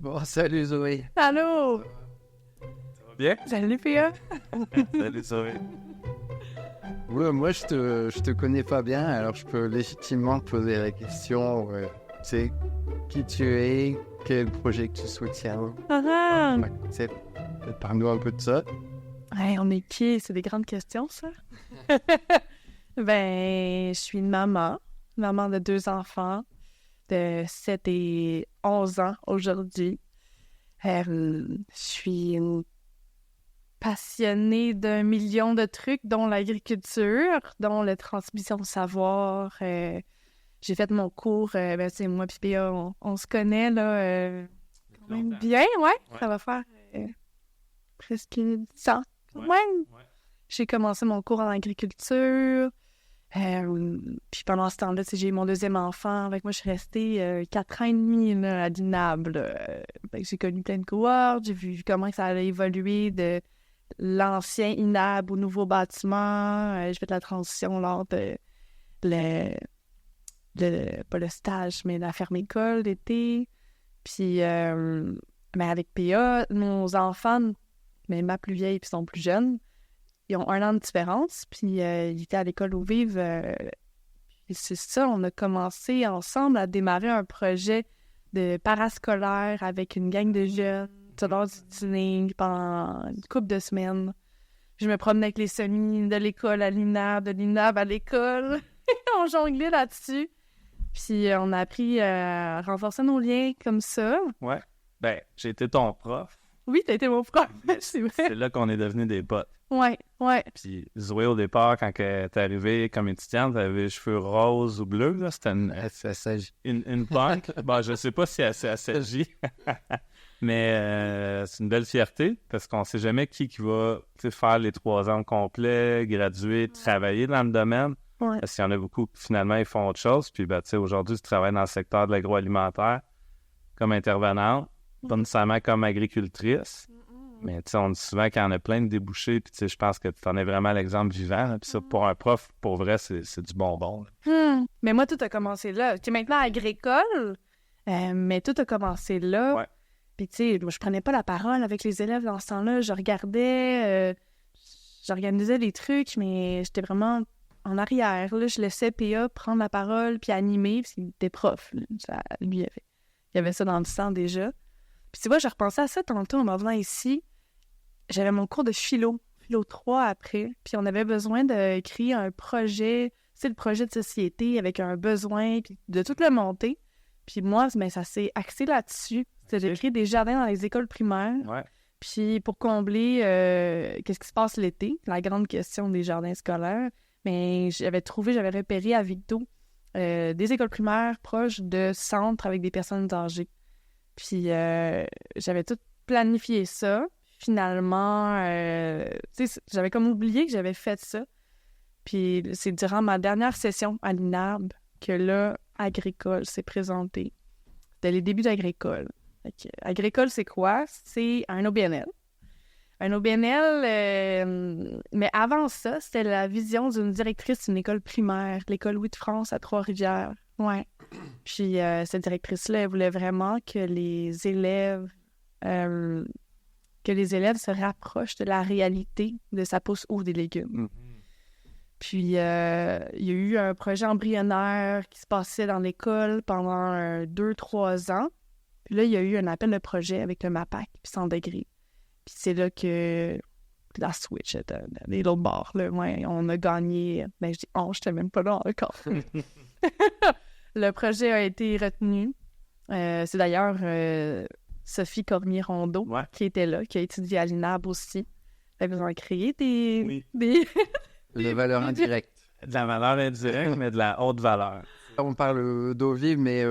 Bon, salut Zoé. Allô? Ça va bien? Salut, Pia. Salut Zoé. Ouais, moi, je te connais pas bien, alors je peux légitimement te poser la question. Tu sais, qui tu es, quel projet que tu soutiens. Ouais, parle-nous un peu de ça. Hey, on est qui? C'est des grandes questions, ça? Je suis une maman de 2 enfants de 7 et 11 ans aujourd'hui. Je suis une passionnée d'un million de trucs, dont l'agriculture, dont la transmission de savoir. J'ai fait mon cours, c'est moi puis Pia, on se connaît là, quand même bien, ouais. Ça va faire presque 10 ans. Quand même. Ouais. J'ai commencé mon cours en agriculture. Puis pendant ce temps-là, j'ai eu mon deuxième enfant. Avec moi, je suis restée 4 ans et demi là, à l'INAB. J'ai connu plein de cohortes. J'ai vu comment ça allait évoluer de l'ancien INAB au nouveau bâtiment. J'ai fait la transition lors de pas le stage, mais la ferme-école d'été. Puis avec PA, nos enfants, mais ma plus vieille et son plus jeune, ils ont 1 an de différence, puis ils étaient à l'école au Vive. Et c'est ça, on a commencé ensemble à démarrer un projet de parascolaire avec une gang de jeunes, tout l'heure du dîner, pendant une couple de semaines. Je me promenais avec les semis de l'école à l'INAB, de l'INAB à l'école. On jonglait là-dessus. Puis on a appris à renforcer nos liens comme ça. Ouais. J'ai été ton prof. Oui, t'as été mon prof, c'est vrai. C'est là qu'on est devenus des potes. Ouais. Puis Zoé, au départ, quand t'es arrivée comme étudiante, t'avais les cheveux roses ou bleus, là. C'était une punk. Bon, je sais pas si elle s'agit. Mais c'est une belle fierté parce qu'on sait jamais qui va faire les 3 ans complets, graduer, travailler dans le domaine. Ouais. Parce qu'il y en a beaucoup qui, finalement, ils font autre chose. Puis, aujourd'hui, tu travailles dans le secteur de l'agroalimentaire comme intervenante, pas nécessairement comme agricultrice. Mais, on dit souvent qu'il y en a plein de débouchés. Puis, je pense que tu en es vraiment l'exemple vivant. Là. Puis ça, pour un prof, pour vrai, c'est du bonbon. Mais moi, tout a commencé là. Tu es maintenant agricole, mais tout a commencé là. Ouais. Puis, moi, je prenais pas la parole avec les élèves dans ce temps-là. Je regardais, j'organisais des trucs, mais j'étais vraiment en arrière. Là, je laissais PA prendre la parole puis animer, puis il était prof. Là. Ça, lui, il y avait ça dans le sang déjà. Puis tu vois, je repensais à ça tantôt en m'en venant ici. J'avais mon cours de philo 3 après, puis on avait besoin de créer un projet, le projet de société avec un besoin, puis de tout le monter. Puis moi, ça s'est axé là-dessus. C'était de créer des jardins dans les écoles primaires. Ouais. Puis pour combler qu'est-ce qui se passe l'été, la grande question des jardins scolaires, mais j'avais repéré à Victo des écoles primaires proches de centres avec des personnes âgées. Puis j'avais tout planifié ça. Finalement, j'avais comme oublié que j'avais fait ça. Puis c'est durant ma dernière session à l'INAB que là, Agricole s'est présenté. C'était les débuts d'Agricole. Agricole, c'est quoi? C'est un OBNL. Un OBNL, mais avant ça, c'était la vision d'une directrice d'une école primaire, l'école Louis de France à Trois-Rivières. Ouais. Puis cette directrice-là, elle voulait vraiment que les élèves se rapprochent de la réalité de sa pousse ou des légumes. Puis il y a eu un projet embryonnaire qui se passait dans l'école pendant 2-3 ans. Puis là, il y a eu un appel de projet avec le MAPAC, puis 100 degrés. Puis c'est là que la switch était des l'autre bord. Là. Ouais, on a gagné. Je dis « je n'étais même pas là encore. » Le projet a été retenu. C'est d'ailleurs Sophie Cormier-Rondeau qui était là, qui a étudié à l'INAB aussi. Ils ont créé des Les valeurs indirectes. De la valeur indirecte, mais de la haute valeur. On parle d'eau vive, mais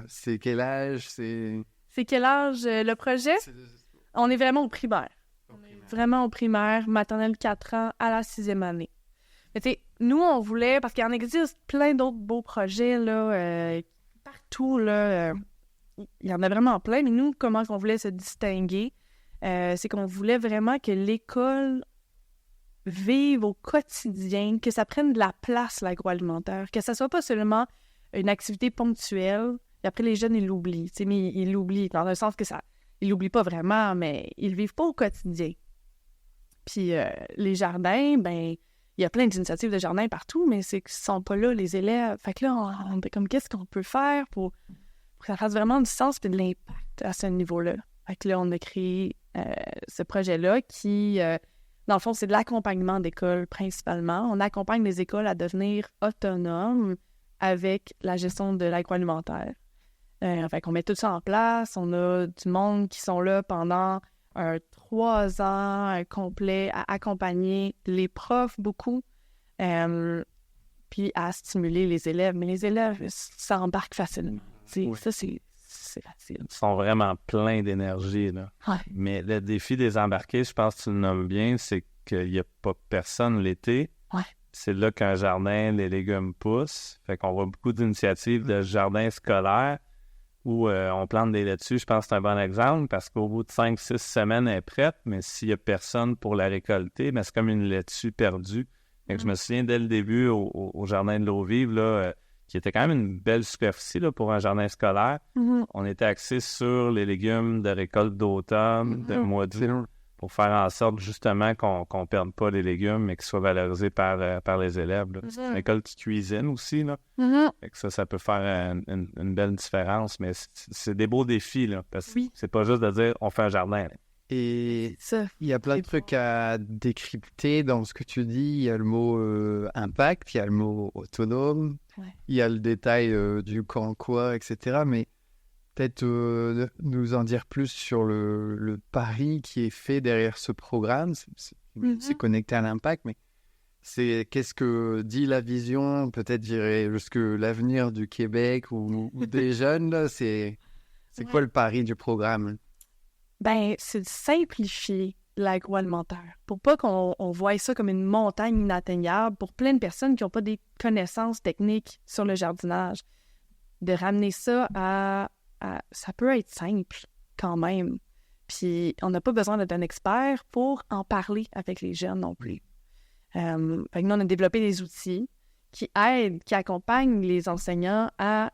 c'est quel âge? C'est quel âge le projet? On est vraiment au primaire. Vraiment au primaire, maternelle 4 ans à la 6e année. Mais tu sais, nous, on voulait, parce qu'il en existe plein d'autres beaux projets, là, partout, là, il y en a vraiment plein, mais nous, comment on voulait se distinguer, c'est qu'on voulait vraiment que l'école vive au quotidien, que ça prenne de la place, l'agroalimentaire, que ça soit pas seulement une activité ponctuelle, Puis après, les jeunes, ils l'oublient. Tu sais, mais ils l'oublient dans le sens que ça... Ils l'oublient pas vraiment, mais ils le vivent pas au quotidien. Puis les jardins, ben il y a plein d'initiatives de jardins partout, mais c'est qu'ils sont pas là, les élèves. Fait que là, on est comme, qu'est-ce qu'on peut faire pour que ça fasse vraiment du sens et de l'impact à ce niveau-là? Fait que là, on a créé ce projet-là qui, dans le fond, c'est de l'accompagnement d'écoles principalement. On accompagne les écoles à devenir autonomes avec la gestion de l'agroalimentaire. Fait qu'on met tout ça en place. On a du monde qui sont là pendant 3 ans complets à accompagner les profs beaucoup, puis à stimuler les élèves. Mais les élèves s'embarquent facilement. Oui. Ça, c'est facile. Ils sont vraiment pleins d'énergie, là. Ouais. Mais le défi des embarqués, je pense que tu le nommes bien, c'est qu'il n'y a pas personne l'été. Ouais. C'est là qu'un jardin, les légumes poussent. Fait qu'on voit beaucoup d'initiatives de jardins scolaires où on plante des laitues. Je pense que c'est un bon exemple parce qu'au bout de 5-6 semaines, elle est prête, mais s'il n'y a personne pour la récolter, ben c'est comme une laitue perdue. Fait que je me souviens dès le début au jardin de l'eau vive, là, qui était quand même une belle superficie là, pour un jardin scolaire. On était axé sur les légumes de récolte d'automne, de mois d'août, pour faire en sorte justement qu'on ne perde pas les légumes, mais qu'ils soient valorisés par les élèves. Là. C'est une école qui cuisine aussi. Là. Fait que ça peut faire une belle différence, mais c'est des beaux défis, là, parce que c'est pas juste de dire on fait un jardin. Là. Et il y a plein de trucs à décrypter dans ce que tu dis. Il y a le mot impact, il y a le mot autonome, il y a le détail du quand, quoi, etc. Mais peut-être nous en dire plus sur le pari qui est fait derrière ce programme. C'est connecté à l'impact, mais qu'est-ce que dit la vision, peut-être j'irais jusque l'avenir du Québec ou des jeunes, là, c'est quoi le pari du programme? Ben, c'est de simplifier l'agroalimentaire pour pas qu'on voie ça comme une montagne inatteignable pour plein de personnes qui n'ont pas des connaissances techniques sur le jardinage. De ramener ça à ça peut être simple quand même. Puis on n'a pas besoin d'être un expert pour en parler avec les jeunes non plus. Fait que nous, on a développé des outils qui aident, qui accompagnent les enseignants à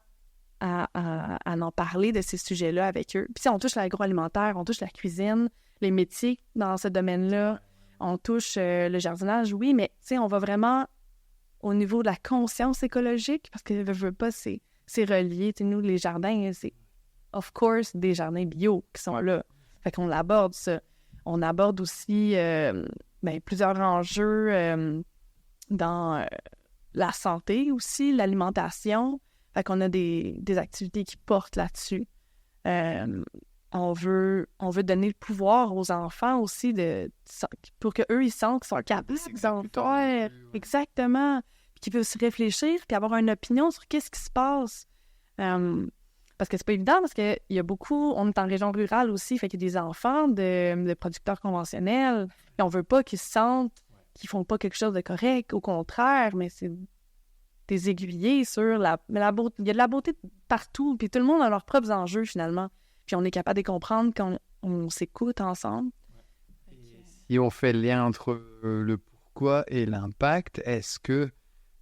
en parler de ces sujets-là avec eux. Puis si on touche l'agroalimentaire, on touche la cuisine, les métiers dans ce domaine-là, on touche le jardinage, oui, mais on va vraiment au niveau de la conscience écologique, parce que je veux pas, c'est relié. Nous, les jardins, c'est of course des jardins bio qui sont là. Fait qu'on aborde ça. On aborde aussi plusieurs enjeux dans la santé aussi, l'alimentation. Fait qu'on a des activités qui portent là-dessus. On veut donner le pouvoir aux enfants aussi pour qu'eux, ils sentent qu'ils sont capables d'en faire. Exactement. Puis qu'ils peuvent se réfléchir puis avoir une opinion sur qu'est-ce qui se passe. Parce que c'est pas évident, parce qu'il y a beaucoup... On est en région rurale aussi, fait qu'il y a des enfants de producteurs conventionnels. Et on veut pas qu'ils se sentent qu'ils font pas quelque chose de correct. Au contraire, mais c'est des aiguillés sur la beauté. Il y a de la beauté partout, puis tout le monde a leurs propres enjeux, finalement. Puis on est capable de comprendre quand on s'écoute ensemble. Si on fait le lien entre le pourquoi et l'impact, est-ce que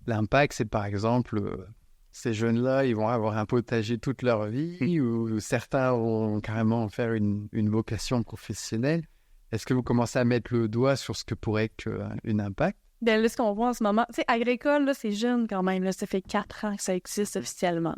l'impact, c'est par exemple, ces jeunes-là, ils vont avoir un potager toute leur vie, ou certains vont carrément faire une vocation professionnelle? Est-ce que vous commencez à mettre le doigt sur ce que pourrait être un impact? Bien, là, ce qu'on voit en ce moment, tu sais, agricole, là, c'est jeune quand même. Là, ça fait 4 ans que ça existe officiellement.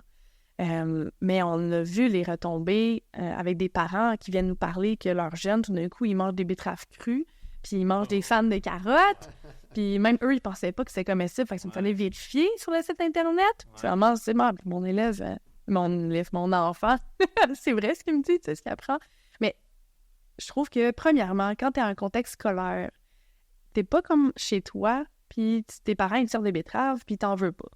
Mais on a vu les retombées avec des parents qui viennent nous parler que leurs jeunes, tout d'un coup, ils mangent des betteraves crues, puis ils mangent des fans de carottes, puis même eux, ils pensaient pas que c'était comestible, fait que ça me fallait vérifier sur le site Internet. Finalement, c'est marrant, mon enfant, c'est vrai ce qu'il me dit, tu sais ce qu'il apprend. Mais je trouve que, premièrement, quand tu es en contexte scolaire, t'es pas comme chez toi, puis tes parents, ils te servent des betteraves, puis t'en veux pas.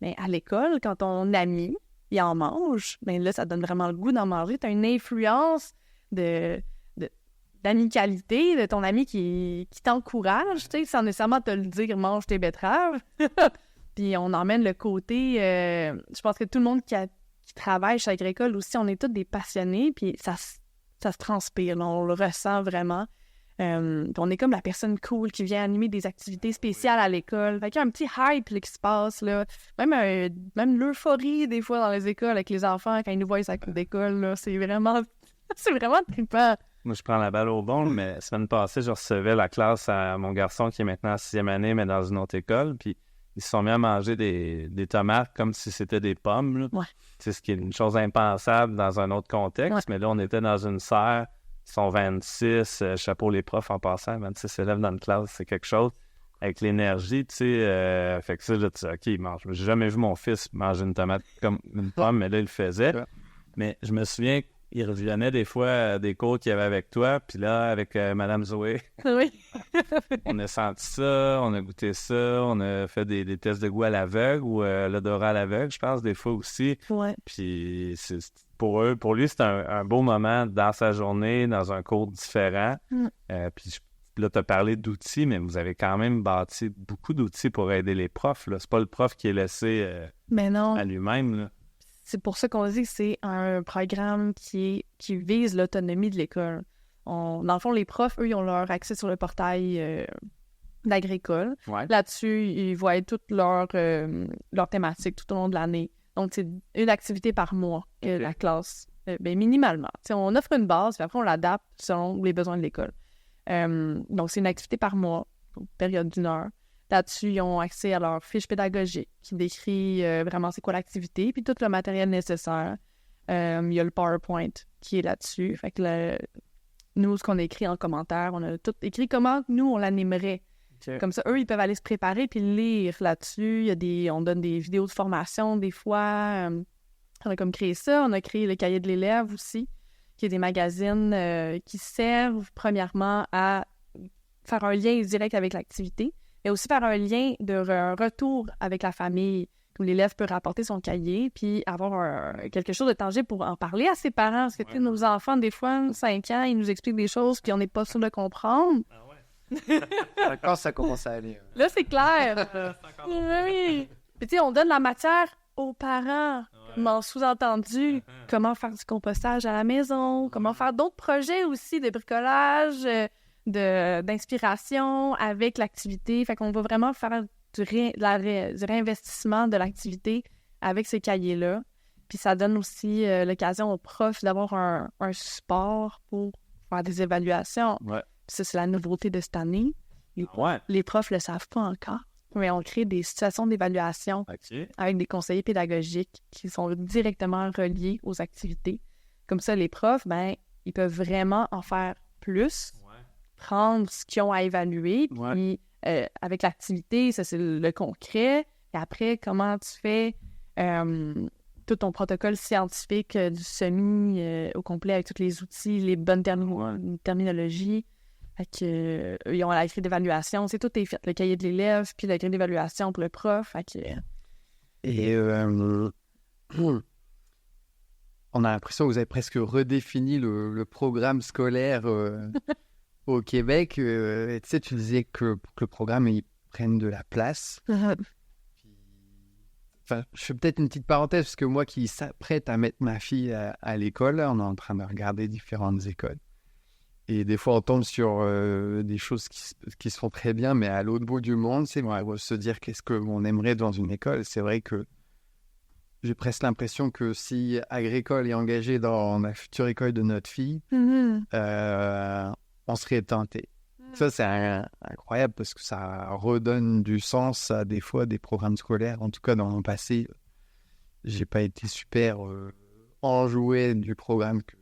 Mais à l'école, quand ton ami, il en mange, bien là, ça donne vraiment le goût d'en manger. T'as une influence d'amicalité de ton ami qui t'encourage, tu sais, sans nécessairement te le dire, mange tes betteraves. Puis on emmène le côté... je pense que tout le monde qui travaille chez Agricole aussi, on est tous des passionnés, puis ça se transpire, là, on le ressent vraiment. Puis on est comme la personne cool qui vient animer des activités spéciales à l'école. Fait qu'il y a un petit hype là, qui se passe, là. Même l'euphorie, des fois, dans les écoles, avec les enfants, quand ils nous voient à la cour d'école, là, c'est vraiment trippant. Moi, je prends la balle au bon, mais la semaine passée, je recevais la classe à mon garçon qui est maintenant en 6e année, mais dans une autre école, puis ils se sont mis à manger des tomates comme si c'était des pommes, là. Ouais. C'est ce qui est une chose impensable dans un autre contexte, mais là, on était dans une serre, ils sont 26, chapeau les profs en passant, 26 élèves dans une classe, c'est quelque chose. Avec l'énergie, tu sais, fait que ça, là, tu sais, OK, il mange. J'ai jamais vu mon fils manger une tomate comme une pomme, mais là, il le faisait. Ouais. Mais je me souviens qu'il revenait des fois des cours qu'il y avait avec toi, puis là, avec Madame Zoé, oui. on a senti ça, on a goûté ça, on a fait des tests de goût à l'aveugle ou l'odorat à l'aveugle, je pense, des fois aussi. Ouais. Puis pour lui, c'est un beau moment dans sa journée, dans un cours différent. Puis là, tu as parlé d'outils, mais vous avez quand même bâti beaucoup d'outils pour aider les profs, là. C'est pas le prof qui est laissé à lui-même, là. C'est pour ça qu'on dit que c'est un programme qui vise l'autonomie de l'école. Dans le fond, les profs, eux, ils ont leur accès sur le portail d'Agricole. Ouais. Là-dessus, ils voient toutes leurs thématiques tout au long de l'année. Donc, c'est une activité par mois que la classe, minimalement. T'sais, on offre une base, puis après, on l'adapte selon les besoins de l'école. Donc, c'est une activité par mois, une période d'1 heure. Là-dessus, ils ont accès à leur fiche pédagogique qui décrit vraiment c'est quoi l'activité, puis tout le matériel nécessaire. Il y a le PowerPoint qui est là-dessus. Fait que nous, ce qu'on a écrit en commentaire, on a tout écrit comment nous, on l'animerait. Okay. Comme ça, eux, ils peuvent aller se préparer puis lire là-dessus. On donne des vidéos de formation des fois. On a comme créé ça. On a créé le cahier de l'élève aussi, qui est des magazines qui servent premièrement à faire un lien direct avec l'activité, mais aussi faire un lien de retour avec la famille, où l'élève peut rapporter son cahier, puis avoir quelque chose de tangible pour en parler à ses parents. Parce que nos enfants, des fois, 5 ans, ils nous expliquent des choses, puis on n'est pas sûr de comprendre. Ah ouais. Quand ça commence à aller. Là, c'est clair. Oui. Puis tu sais, on donne la matière aux parents, en sous-entendu, comment faire du compostage à la maison, comment faire d'autres projets aussi de bricolage, d'inspiration avec l'activité. Fait qu'on va vraiment faire du réinvestissement de l'activité avec ces cahiers-là. Puis ça donne aussi l'occasion aux profs d'avoir un support pour faire des évaluations. Ouais. Puis ça, c'est la nouveauté de cette année. Les profs ne le savent pas encore, mais on crée des situations d'évaluation avec des conseillers pédagogiques qui sont directement reliés aux activités. Comme ça, les profs, ils peuvent vraiment en faire plus, prendre ce qu'ils ont à évaluer, puis avec l'activité, ça, c'est le concret. Et après, comment tu fais tout ton protocole scientifique du semi au complet avec tous les outils, les bonnes terminologies. Fait que, ils ont la grille d'évaluation. C'est tout est fait. Le cahier de l'élève, puis la grille d'évaluation pour le prof. Fait que... Et on a l'impression que vous avez presque redéfini le programme scolaire au Québec. Tu sais, tu disais que pour que le programme il prenne de la place. Enfin, je fais peut-être une petite parenthèse, parce que moi qui s'apprête à mettre ma fille à l'école, là, on est en train de regarder différentes écoles. Et des fois, on tombe sur des choses qui se font très bien, mais à l'autre bout du monde, c'est vrai, on va se dire qu'est-ce qu'on aimerait dans une école. C'est vrai que j'ai presque l'impression que si Agricole est engagé dans la future école de notre fille, on serait tenté. Ça, c'est incroyable, parce que ça redonne du sens à des fois des programmes scolaires. En tout cas, dans mon passé, j'ai pas été super enjoué du programme que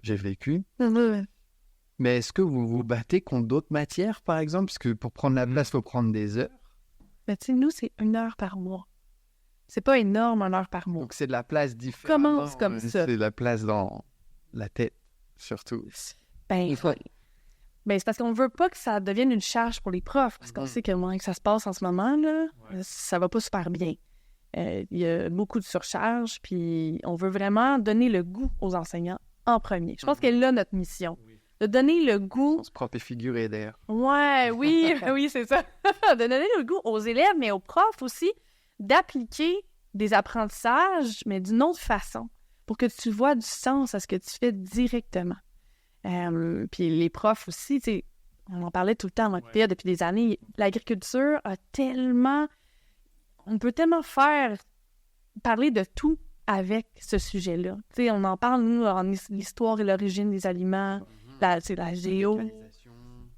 j'ai vécu. Mais est-ce que vous vous battez contre d'autres matières, par exemple? Parce que pour prendre la place, il faut prendre des heures. Mais tu sais, nous, c'est 1 heure par mois. C'est pas énorme, 1 heure par mois. Donc, c'est de la place différente. Commence comme ça. C'est de la place dans la tête, surtout. C'est parce qu'on veut pas que ça devienne une charge pour les profs. Parce qu'on sait comment que ça se passe en ce moment, là, ça va pas super bien. Il y a beaucoup de surcharge, puis on veut vraiment donner le goût aux enseignants en premier. Je pense qu'elle est là, notre mission. De donner le goût... On se propre et figuré, d'ailleurs. Oui, c'est ça. De donner le goût aux élèves, mais aux profs aussi, d'appliquer des apprentissages, mais d'une autre façon, pour que tu vois du sens à ce que tu fais directement. Puis les profs aussi, on en parlait tout le temps depuis des années. L'agriculture a tellement... On peut tellement parler de tout avec ce sujet-là. Tu sais, on en parle, nous, en l'histoire et l'origine des aliments, la géo.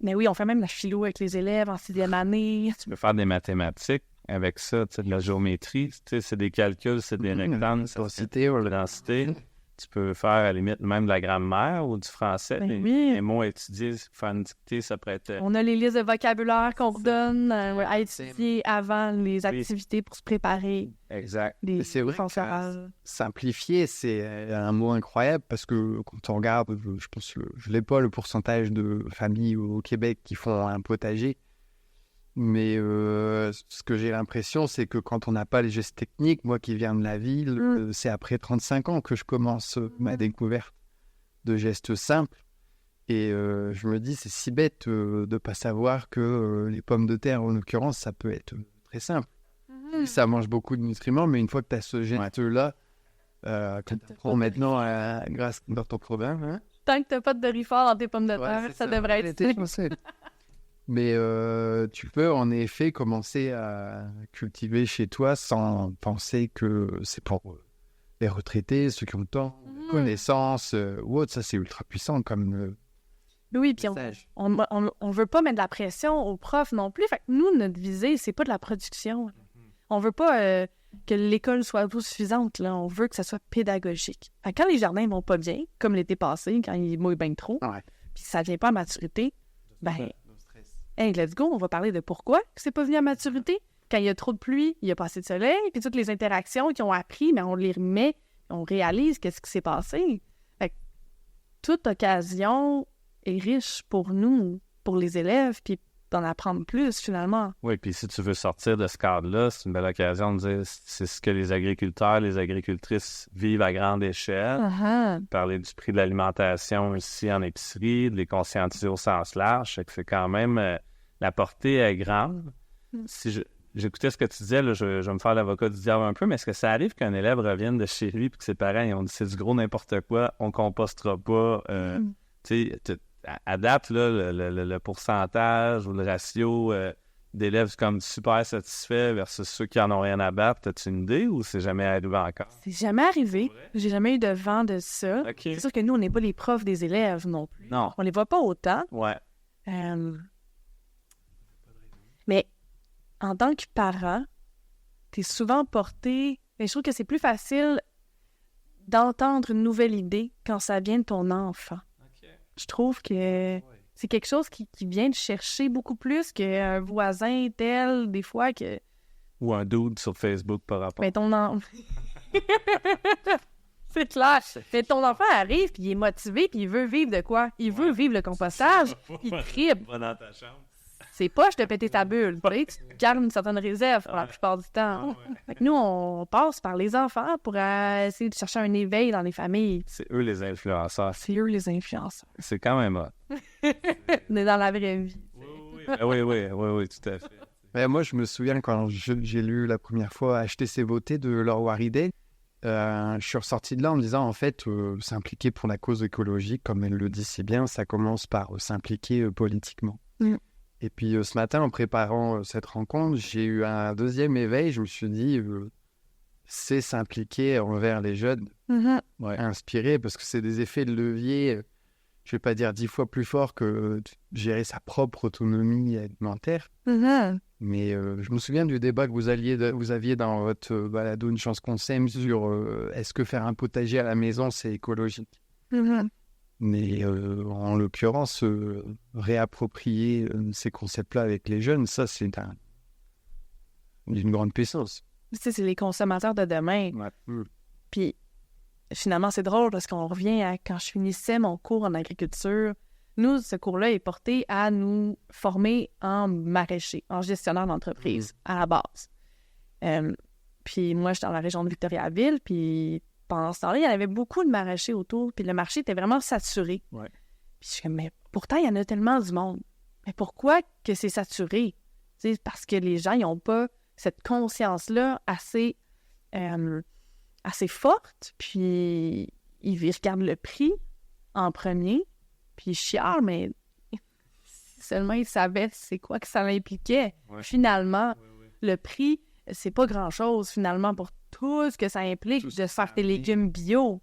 Mais oui, on fait même la philo avec les élèves en 6e année. Tu peux faire des mathématiques avec ça, tu sais, de la géométrie. Tu sais, c'est des calculs, c'est des rectangles, densité. Tu peux faire, à la limite, même de la grammaire ou du français. Les mots étudiés, faire une dictée, ça pourrait être... On a les listes de vocabulaire qu'on redonne à étudier avant les activités pour se préparer. Exact. C'est vrai que simplifier, c'est un mot incroyable parce que quand on regarde, je pense, je n'ai pas le pourcentage de familles au Québec qui font un potager. Mais ce que j'ai l'impression, c'est que quand on n'a pas les gestes techniques, moi qui viens de la ville, c'est après 35 ans que je commence ma découverte de gestes simples. Et je me dis, c'est si bête de ne pas savoir que les pommes de terre, en l'occurrence, ça peut être très simple. Ça mange beaucoup de nutriments, mais une fois que tu as ce geste-là, que tu apprends maintenant grâce dans ton programme... Hein? Tant que tu n'as pas de demi-fort dans tes pommes de terre, ça devrait être... Mais tu peux en effet commencer à cultiver chez toi sans penser que c'est pour les retraités, ceux qui ont le temps, connaissances ou autre. Ça, c'est ultra puissant comme oui, puis on veut pas mettre de la pression aux profs non plus. Fait que nous, notre visée, c'est pas de la production. On veut pas que l'école soit suffisante. Là. On veut que ça soit pédagogique. Fait que quand les jardins vont pas bien, comme l'été passé, quand ils mouillent bien trop, puis ça vient pas à maturité, hey, let's go, on va parler de pourquoi c'est pas venu à maturité. Quand il y a trop de pluie, il y a pas assez de soleil, puis toutes les interactions qu'ils ont appris, mais on les remet, on réalise qu'est-ce qui s'est passé. Fait que toute occasion est riche pour nous, pour les élèves, puis d'en apprendre plus, finalement. Oui, puis si tu veux sortir de ce cadre-là, c'est une belle occasion de dire c'est ce que les agriculteurs, les agricultrices vivent à grande échelle. Parler du prix de l'alimentation ici en épicerie, de les conscientiser au sens large, c'est que c'est quand même... la portée est grande. Si j'écoutais ce que tu disais, là, je vais me faire l'avocat du diable un peu, mais est-ce que ça arrive qu'un élève revienne de chez lui et que ses parents ils ont dit c'est du gros n'importe quoi, on compostera pas, tu sais, adapte là, le pourcentage ou le ratio d'élèves comme super satisfaits versus ceux qui en ont rien à battre. As-tu une idée ou c'est jamais arrivé encore? C'est jamais arrivé. J'ai jamais eu de vent de ça. Okay. C'est sûr que nous, on n'est pas les profs des élèves non plus. Non. On les voit pas autant. Ouais. Mais en tant que parent, tu es souvent porté... Mais je trouve que c'est plus facile d'entendre une nouvelle idée quand ça vient de ton enfant. Okay. Je trouve que c'est quelque chose qui vient te chercher beaucoup plus qu'un voisin tel, des fois que... Ou un dude sur Facebook par rapport. Mais ton c'est clair. Mais ton enfant arrive, puis il est motivé, puis il veut vivre de quoi? Il veut vivre le compostage. Il tripe. Va dans ta chambre. C'est pas je te péter ta bulle. Tu gardes une certaine réserve pour la plupart du temps. Fait que nous, on passe par les enfants pour essayer de chercher un éveil dans les familles. C'est eux les influenceurs. C'est eux les influenceurs. C'est quand même hot. On est dans la vraie vie. Oui, tout à fait. Moi, je me souviens quand j'ai lu la première fois Acheter ses beautés de Laure Waridé, je suis ressorti de là en me disant, en fait, s'impliquer pour la cause écologique, comme elle le dit si bien, ça commence par s'impliquer politiquement. Et puis ce matin, en préparant cette rencontre, j'ai eu un deuxième éveil. Je me suis dit, c'est s'impliquer envers les jeunes, inspirer, parce que c'est des effets de levier, je ne vais pas dire 10 fois plus forts que gérer sa propre autonomie alimentaire. Mais je me souviens du débat que vous aviez dans votre balado Une chance qu'on s'aime sur est-ce que faire un potager à la maison, c'est écologique. Mais en l'occurrence, réapproprier ces concepts-là avec les jeunes, ça, c'est d'une grande puissance. Tu sais, c'est les consommateurs de demain. Puis, finalement, c'est drôle parce qu'on revient à quand je finissais mon cours en agriculture. Nous, ce cours-là est porté à nous former en maraîcher, en gestionnaire d'entreprise, à la base. Puis moi, je suis dans la région de Victoriaville, puis... Pendant ce temps-là, il y en avait beaucoup de maraîchers autour, puis le marché était vraiment saturé. Puis je suis comme, mais pourtant, il y en a tellement du monde. Mais pourquoi que c'est saturé? T'sais, parce que les gens, ils n'ont pas cette conscience-là assez forte, puis ils regardent le prix en premier, puis ils chialent, mais si seulement ils savaient c'est quoi que ça impliquait. Finalement, le prix, c'est pas grand-chose, finalement, pour tout ce que ça implique de se faire tes légumes bio.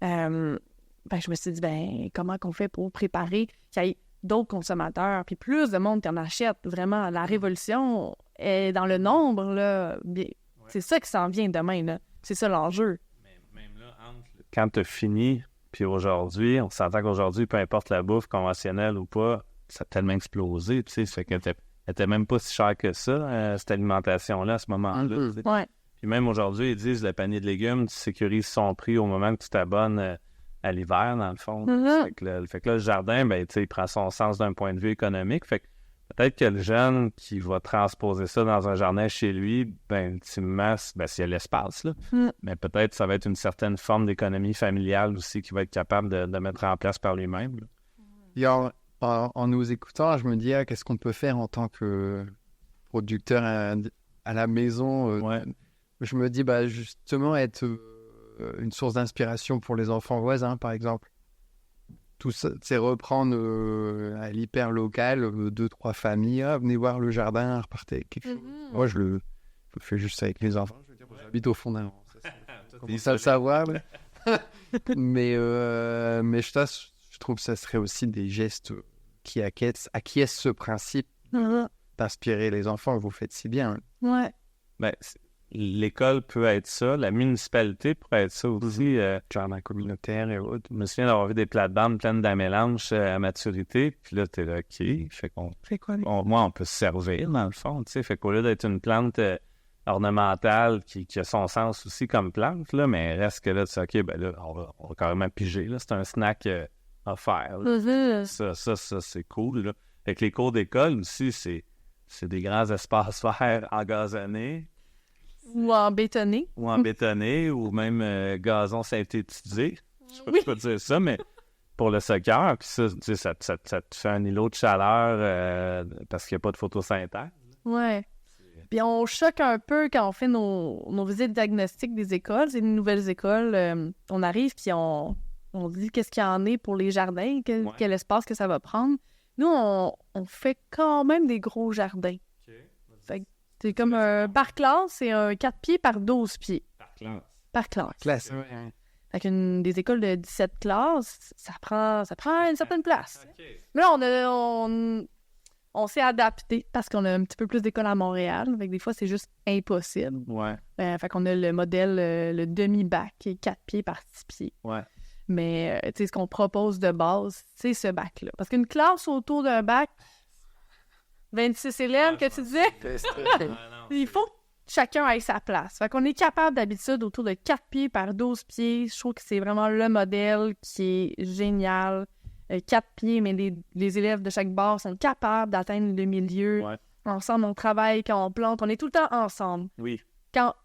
Je me suis dit, comment qu'on fait pour préparer qu'il y ait d'autres consommateurs, puis plus de monde qui en achète. Vraiment, la révolution est dans le nombre, là. C'est ça qui s'en vient demain, là. C'est ça l'enjeu. Mais même là, quand tu as fini, puis aujourd'hui, on s'entend qu'aujourd'hui, peu importe la bouffe conventionnelle ou pas, ça a tellement explosé, tu sais, ça fait qu'elle était même pas si chère que ça, cette alimentation-là, à ce moment-là. Ouais. Puis même aujourd'hui, ils disent le panier de légumes, tu sécurises son prix au moment que tu t'abonnes à l'hiver, dans le fond. Fait que là, le jardin, il prend son sens d'un point de vue économique. Fait que peut-être que le jeune qui va transposer ça dans un jardin chez lui, ultimement, s'il y a l'espace, là, mais peut-être ça va être une certaine forme d'économie familiale aussi qu'il va être capable de mettre en place par lui-même. Et en nous écoutant, je me dis, qu'est-ce qu'on peut faire en tant que producteur à la maison Je me dis, justement, être une source d'inspiration pour les enfants voisins, par exemple. Tout ça, c'est reprendre à l'hyper local, 2-3 familles, venez voir le jardin, repartez avec quelque chose. Moi, je le fais juste avec les enfants. Je veux dire, j'habite au fond d'un... Comment ça le savoir, mais je trouve que ça serait aussi des gestes qui acquiescent ce principe d'inspirer les enfants. Vous faites si bien. Ouais. L'école peut être ça, la municipalité pourrait être ça aussi, jardin communautaire et autres. Je me souviens d'avoir vu des plates-bandes pleines d'amélanges à maturité, puis là, t'es là, OK, fait qu'on... Fait quoi, on peut se servir, dans le fond, tu sais, fait qu'au lieu d'être une plante ornementale qui a son sens aussi comme plante, là, mais reste que là, tu sais, OK, là, on va carrément piger, là, c'est un snack offert. Ça, c'est cool, là. Fait que les cours d'école aussi, c'est des grands espaces verts engazonnés. Ou en bétonné. Ou même gazon synthétisé. Je sais pas si je peux dire ça, mais pour le soccer, puis ça, tu sais, ça te fait un îlot de chaleur parce qu'il n'y a pas de photosynthèse. Ouais. Puis on choque un peu quand on fait nos visites diagnostiques des écoles. C'est des nouvelles écoles. On arrive, puis on dit qu'est-ce qu'il y en est pour les jardins, quel espace que ça va prendre. Nous, on fait quand même des gros jardins. Fait que c'est comme par classe, c'est un 4 pieds par 12 pieds. Par classe. Fait qu'une des écoles de 17 classes, ça prend une certaine place. Okay. Mais là, on s'est adapté parce qu'on a un petit peu plus d'écoles à Montréal. Fait que des fois, c'est juste impossible. Ouais. Fait qu'on a le modèle, le demi-bac, qui est 4 pieds par 6 pieds. Ouais. Mais, tu sais, ce qu'on propose de base, c'est ce bac-là. Parce qu'une classe autour d'un bac, 26 élèves, que tu disais, il faut que chacun ait sa place. Fait qu'on est capable d'habitude autour de 4 pieds par 12 pieds. Je trouve que c'est vraiment le modèle qui est génial. 4 pieds, mais les élèves de chaque bord sont capables d'atteindre le milieu. Ouais. Ensemble, on travaille, quand on plante, on est tout le temps ensemble. Oui.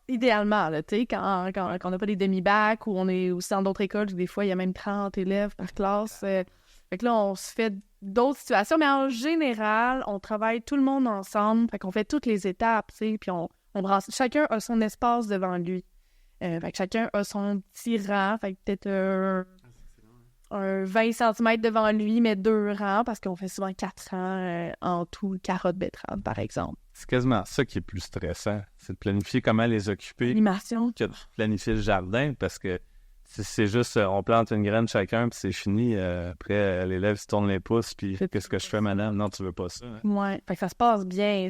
Idéalement, là, tu sais, quand on n'a pas des demi-bacs ou on est aussi dans d'autres écoles, des fois, il y a même 30 élèves par classe. Fait que là, on se fait d'autres situations, mais en général, on travaille tout le monde ensemble. Fait qu'on fait toutes les étapes, tu sais, puis on brasse. Chacun a son espace devant lui. Fait que chacun a son petit rang. Fait que peut-être un 20 cm devant lui, mais 2 rangs, parce qu'on fait souvent 4 rangs en tout, carottes, betteraves, par exemple. C'est quasiment ça qui est plus stressant. C'est de planifier comment les occuper. L'animation. Que de planifier le jardin, parce que c'est juste, on plante une graine chacun, puis c'est fini. Après, l'élève se tourne les pouces, puis qu'est-ce que je fais, madame? Non, tu veux pas ça. Hein? Ouais, fait que ça se passe bien.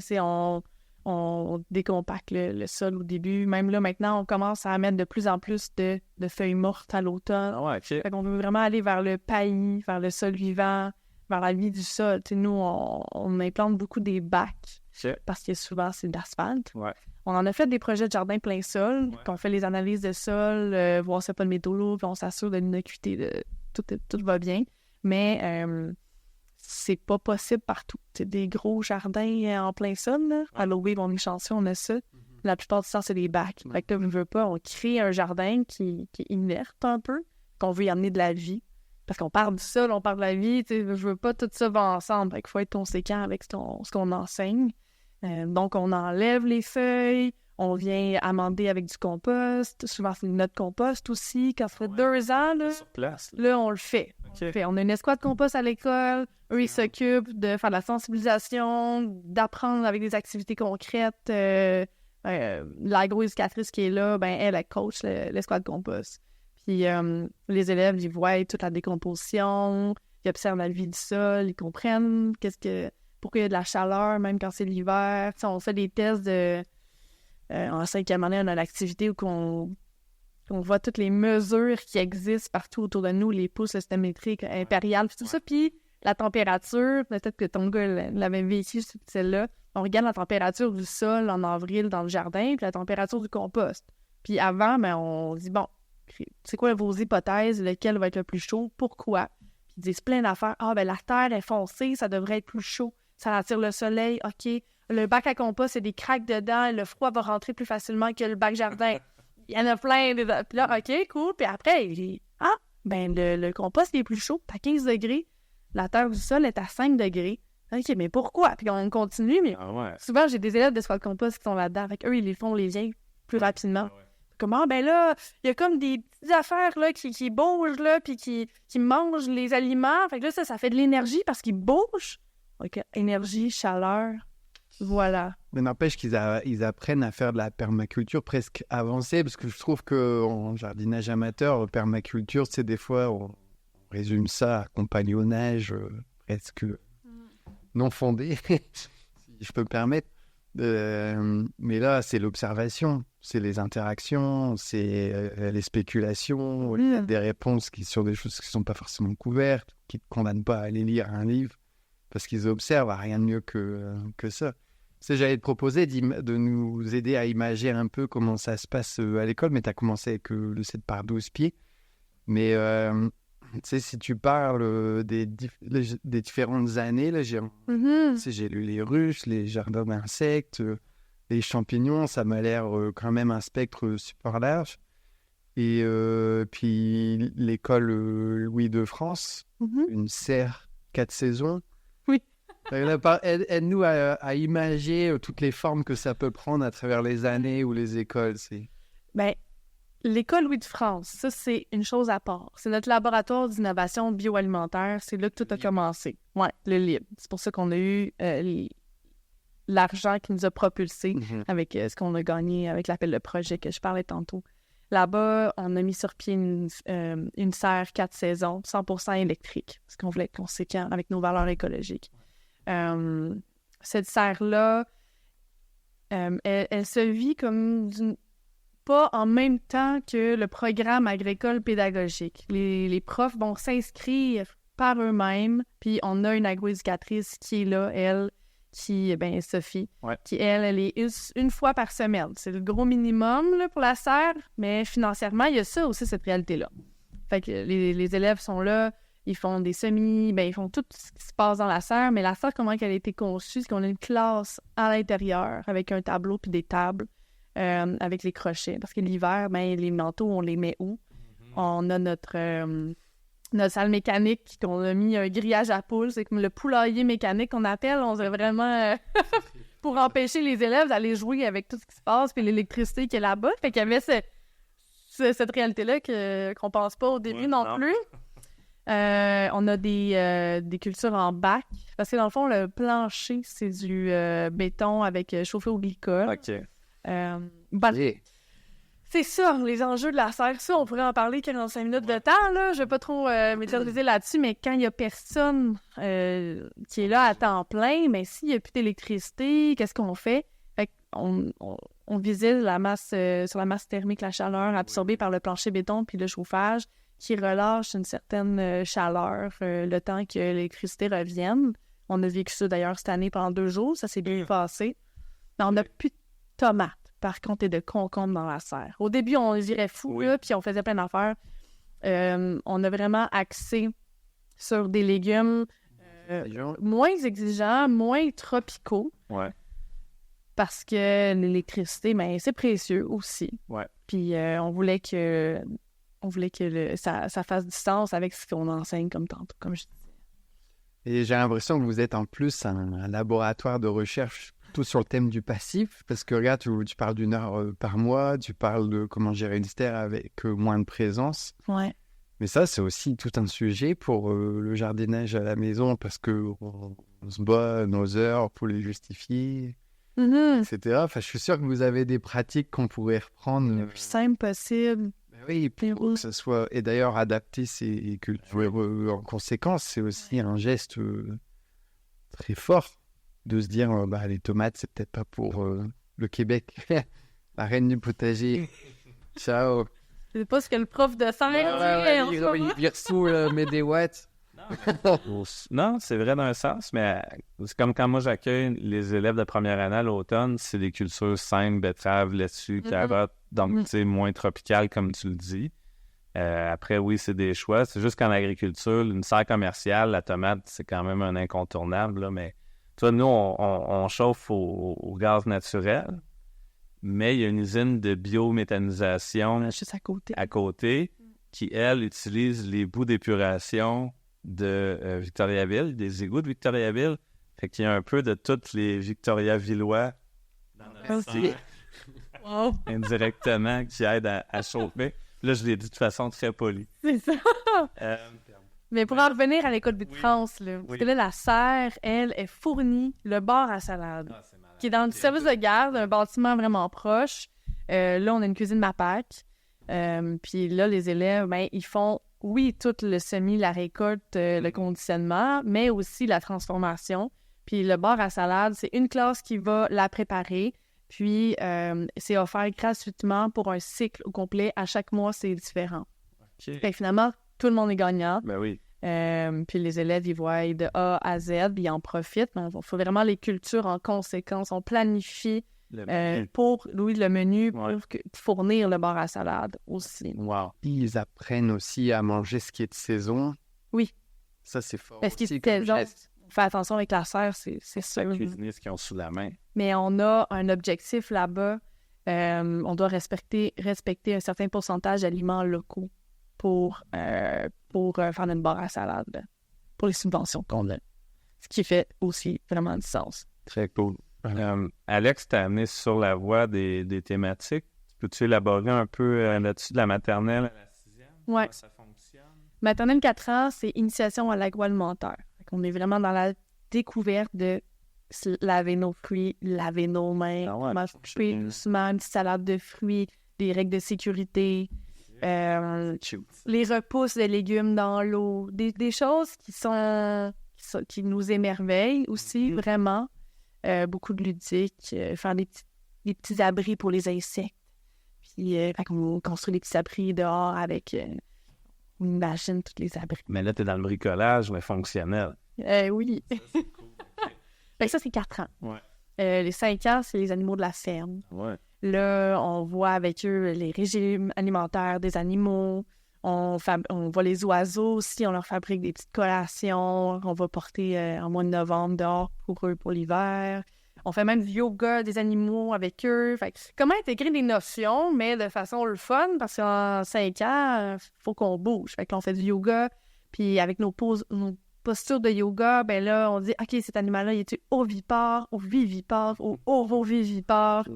On décompacte le sol au début. Même là, maintenant, on commence à mettre de plus en plus de feuilles mortes à l'automne. Ah ouais, OK. Fait qu'on veut vraiment aller vers le paillis, vers le sol vivant, vers la vie du sol. T'sais, nous, on implante beaucoup des bacs, parce que souvent, c'est de l'asphalte. Ouais. On en a fait des projets de jardin plein sol, qu'on fait les analyses de sol, voir s'il n'y a pas de métaux lourds, puis on s'assure de l'innocuité, tout va bien. Mais c'est pas possible partout. C'est des gros jardins en plein sol, là. Ouais. À l'O'Wave, on est chanceux, on a ça. La plupart du temps, c'est des bacs. Fait que là, on ne veut pas, on crée un jardin qui est inerte un peu, qu'on veut y amener de la vie. Parce qu'on parle du sol, on parle de la vie, tu sais, je veux pas tout ça va ensemble. Fait qu'il faut être conséquent avec ce qu'on enseigne. Donc, on enlève les feuilles, on vient amender avec du compost. Souvent, c'est notre compost aussi. Quand ça fait 2 ans, là, sur place, là, on le fait. Okay. On a une escouade de compost à l'école. Eux, ils s'occupent de faire de la sensibilisation, d'apprendre avec des activités concrètes. L'agroéducatrice qui est là, elle coach l'escouade compost. Puis les élèves, ils voient toute la décomposition, ils observent la vie du sol, ils comprennent pourquoi il y a de la chaleur, même quand c'est l'hiver. T'sais, on fait des tests en 5e année, on a l'activité où on voit toutes les mesures qui existent partout autour de nous, les pouces, le système métrique impérial, puis tout ça. Puis la température, peut-être que ton gars l'avait vécu, celle-là. On regarde la température du sol en avril dans le jardin, puis la température du compost. Puis avant, on dit, bon, c'est quoi vos hypothèses, lequel va être le plus chaud, pourquoi? Puis ils disent plein d'affaires. La terre est foncée, ça devrait être plus chaud. Ça attire le soleil, OK. Le bac à compost, il y a des craques dedans, le froid va rentrer plus facilement que le bac jardin. Il y en a plein. Puis là, OK, cool. Puis après, il dit, le compost, il est plus chaud, à 15 degrés. La terre du sol est à 5 degrés. OK, mais pourquoi? Puis on continue, mais souvent, j'ai des élèves de squat compost qui sont là-dedans. Avec eux, ils les font les liens plus rapidement. Comment? Là, il y a comme des petites affaires là, qui bougent, là, puis qui mangent les aliments. Fait que là, ça fait de l'énergie parce qu'ils bougent. OK, énergie, chaleur, voilà. Mais n'empêche qu'ils apprennent à faire de la permaculture presque avancée, parce que je trouve qu'en jardinage amateur, permaculture, c'est des fois, on résume ça à compagnonnage presque non fondé, si je peux me permettre. Mais là, c'est l'observation, c'est les interactions, c'est les spéculations, des réponses sur des choses qui ne sont pas forcément couvertes, qui ne te condamnent pas à aller lire un livre, parce qu'ils observent, rien de mieux que ça. J'allais te proposer de nous aider à imaginer un peu comment ça se passe à l'école, mais tu as commencé avec le 7 par 12 pieds. Mais si tu parles des différentes années, là, j'ai lu les ruches, les jardins d'insectes, les champignons, ça m'a l'air quand même un spectre super large. Et puis l'école Louis de France, une serre 4 saisons. Oui. Aide-nous à imaginer toutes les formes que ça peut prendre à travers les années ou les écoles. L'école Louis de France, ça, c'est une chose à part. C'est notre laboratoire d'innovation bioalimentaire. C'est là que tout a commencé. Oui, le LIB. C'est pour ça qu'on a eu l'argent qui nous a propulsés avec ce qu'on a gagné avec l'appel de projet que je parlais tantôt. Là-bas, on a mis sur pied une serre 4 saisons, 100% électrique, parce qu'on voulait être conséquent avec nos valeurs écologiques. Cette serre-là, elle se vit comme pas en même temps que le programme agricole pédagogique. Les profs vont s'inscrire par eux-mêmes, puis on a une agroéducatrice qui est là, elle, Sophie, qui, elle est une fois par semaine. C'est le gros minimum là, pour la serre, mais financièrement, il y a ça aussi, cette réalité-là. Fait que les élèves sont là, ils font des semis, ils font tout ce qui se passe dans la serre, mais la serre, comment elle a été conçue, c'est qu'on a une classe à l'intérieur avec un tableau puis des tables avec les crochets. Parce que l'hiver, les manteaux, on les met où? On a notre salle mécanique qu'on a mis un grillage à poules. C'est comme le poulailler mécanique qu'on appelle. On s'est vraiment... pour empêcher les élèves d'aller jouer avec tout ce qui se passe puis l'électricité qui est là-bas. Fait qu'il y avait cette réalité-là qu'on pense pas au début non plus. On a des cultures en bac. Parce que dans le fond, le plancher, c'est du béton avec chauffé au glycol. OK. C'est ça, les enjeux de la serre. Ça, on pourrait en parler 45 minutes de temps, là. Je vais pas trop m'éterniser là-dessus, mais quand il y a personne qui est là à temps plein, mais s'il y a plus d'électricité, qu'est-ce qu'on fait? Fait qu'on visite la masse sur la masse thermique, la chaleur absorbée par le plancher béton puis le chauffage qui relâche une certaine chaleur le temps que l'électricité revienne. On a vécu ça d'ailleurs cette année pendant 2 jours, ça s'est bien passé. Mais on n'a plus de tomates, par contre, et de concombres dans la serre. Au début, on virait fou, là, puis on faisait plein d'affaires. On a vraiment axé sur des légumes moins exigeants, moins tropicaux. Ouais. Parce que l'électricité, c'est précieux aussi. Ouais. Puis on voulait que ça fasse du sens avec ce qu'on enseigne comme tantôt, comme je disais. Et j'ai l'impression que vous êtes en plus un laboratoire de recherche tout sur le thème du passif, parce que regarde, tu parles d'1 heure par mois, tu parles de comment gérer une serre avec moins de présence. Ouais. Mais ça, c'est aussi tout un sujet pour le jardinage à la maison parce qu'on se bat nos heures pour les justifier, etc. Enfin, je suis sûr que vous avez des pratiques qu'on pourrait reprendre. Le plus simple possible. Oui, pour que ça soit... Et d'ailleurs, adapter ces cultures en conséquence, c'est aussi un geste très fort de se dire les tomates, c'est peut-être pas pour le Québec. La reine du potager. Ciao. C'est pas ce que le prof de serre dit. Il reçoit mais des watts. Non, c'est vrai dans un sens, mais c'est comme quand moi j'accueille les élèves de première année à l'automne, c'est des cultures simples, betteraves, laitue, carottes, donc tu sais, moins tropicales comme tu le dis. Après, oui, c'est des choix. C'est juste qu'en agriculture, une serre commerciale, la tomate, c'est quand même un incontournable, là, mais toi, nous, on chauffe au gaz naturel. Mais il y a une usine de biométhanisation juste à côté qui, elle, utilise les bouts d'épuration de Victoriaville, des égouts de Victoriaville. Fait qu'il y a un peu de tous les Victoriavillois dans notre serre, indirectement, qui aident à chauffer. Là, je l'ai dit de façon très polie. C'est ça. Mais pour en revenir à l'école de France, parce que là, la serre, elle, est fournie le bar à salade. Qui est dans le service de garde, un bâtiment vraiment proche. Là, on a une cuisine MAPAC. Puis là, les élèves, ils font, oui, tout le semis, la récolte, le conditionnement, mais aussi la transformation. Puis le bar à salade, c'est une classe qui va la préparer. Puis c'est offert gratuitement pour un cycle au complet. À chaque mois, c'est différent. Okay. Fait que finalement, tout le monde est gagnant. Ben oui. Puis les élèves, ils voient de A à Z, puis ils en profitent. Mais il faut vraiment les cultures en conséquence. On planifie pour le menu pour fournir le bar à salade aussi. Wow. Ils apprennent aussi à manger ce qui est de saison. Oui. Ça, c'est fort. Parce qu'ils on fait attention avec la serre, c'est sûr. Les cuisinistes qui ont sous la main. Mais on a un objectif là-bas. On doit respecter un certain pourcentage d'aliments locaux pour faire notre bar à salade, pour les subventions qu'on a. Ce qui fait aussi vraiment du sens. Très cool. Alex, t'as amené sur la voie des thématiques. Peux-tu élaborer un peu là-dessus de la maternelle à la 6e? Oui. Comment ça fonctionne? Maternelle 4 ans, c'est initiation à l'agroalimentaire. On est vraiment dans la découverte de laver nos fruits, laver nos mains, manger doucement, une petite salade de fruits, des règles de sécurité, les repousses de légumes dans l'eau, des choses qui nous émerveillent aussi, vraiment. Beaucoup de ludiques, faire des petits abris pour les insectes. Puis, on construit des petits abris dehors avec une machine, tous les abris. Mais là, t'es dans le bricolage, mais fonctionnel. Oui. Ça, c'est cool. Fait que ça, c'est 4 ans. Ouais. Les 5 ans, c'est les animaux de la ferme. Ouais. Là, on voit avec eux les régimes alimentaires des animaux. On voit les oiseaux aussi. On leur fabrique des petites collations. On va porter en mois de novembre dehors pour eux pour l'hiver. On fait même du yoga des animaux avec eux. Fait que, comment intégrer des notions, mais de façon le fun, parce qu'en 5 ans, il faut qu'on bouge. Fait qu'on fait du yoga, puis avec nos postures de yoga, ben là, on dit, OK, cet animal-là, il est ovipare, ou vivipare, ou ovovivipare.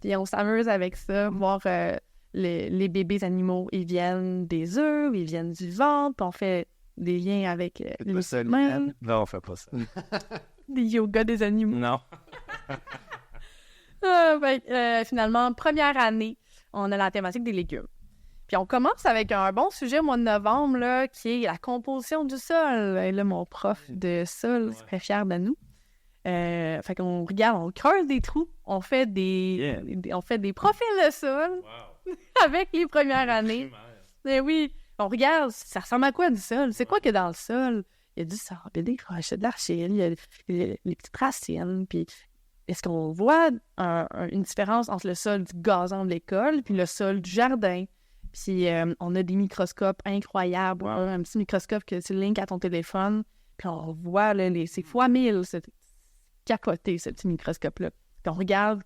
Puis on s'amuse avec ça, voir les bébés animaux, ils viennent des œufs, ils viennent du ventre, puis on fait des liens avec les humains. Non, on fait pas ça. Des yogas des animaux. Non. Finalement, première année, on a la thématique des légumes. Puis on commence avec un bon sujet au mois de novembre, là, qui est la composition du sol. Et là, mon prof de sol est très fier de nous. Fait qu'on regarde, on creuse des trous, on fait des profils de sol avec les premières années. Mais oui, on regarde, ça ressemble à quoi du sol? C'est quoi qu'il y a dans le sol? Il y a du sable, il y a des roches, il y a de l'argile, il y a les petites racines. Puis est-ce qu'on voit une différence entre le sol du gazon de l'école puis le sol du jardin? Puis on a des microscopes incroyables. Wow. Un petit microscope que tu links à ton téléphone. Puis on voit, là, c'est fois 1000, c'est capoté, ce petit microscope-là. Puis on regarde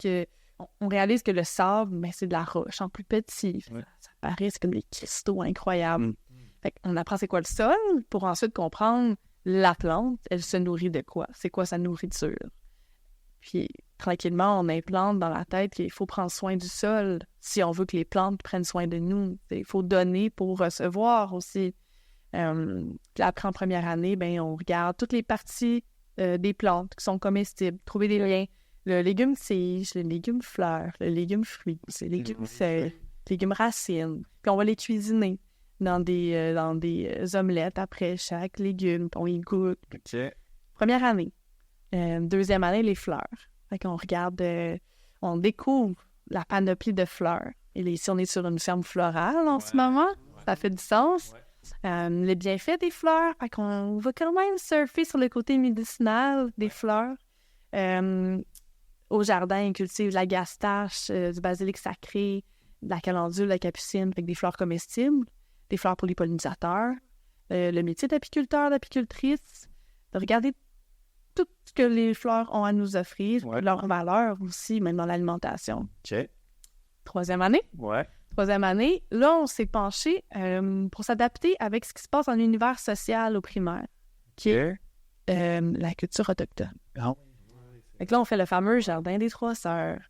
on réalise que le sable, ben, c'est de la roche en plus petit. Ouais. Ça paraît, c'est comme des cristaux incroyables. Fait qu'on apprend c'est quoi le sol pour ensuite comprendre la plante, elle se nourrit de quoi? C'est quoi sa nourriture? Puis tranquillement, on implante dans la tête qu'il faut prendre soin du sol si on veut que les plantes prennent soin de nous. Il faut donner pour recevoir aussi. Puis après, en première année, on regarde toutes les parties des plantes qui sont comestibles, trouver des liens. Le légume tige, le légume fleur, le légume fruit, le légume feuille, le légume racine. Puis on va les cuisiner dans des omelettes après chaque légume, puis on y goûte. OK. Première année. Deuxième année, les fleurs. Fait qu'on regarde, on découvre la panoplie de fleurs. Et ici, on est sur une ferme florale en ce moment. Ça fait du sens. Les bienfaits des fleurs. Fait qu'on va quand même surfer sur le côté médicinal des fleurs. Au jardin, ils cultivent de la gastache, du basilic sacré, de la calendule, de la capucine, avec des fleurs comestibles, des fleurs pour les pollinisateurs. Le métier d'apiculteur, d'apicultrice, de regarder tout ce que les fleurs ont à nous offrir, leur valeur aussi, même dans l'alimentation. OK. Troisième année. Troisième année, là, on s'est penché pour s'adapter avec ce qui se passe dans l'univers social au primaire, qui est la culture autochtone. Oh. Fait que là, on fait le fameux jardin des 3 sœurs,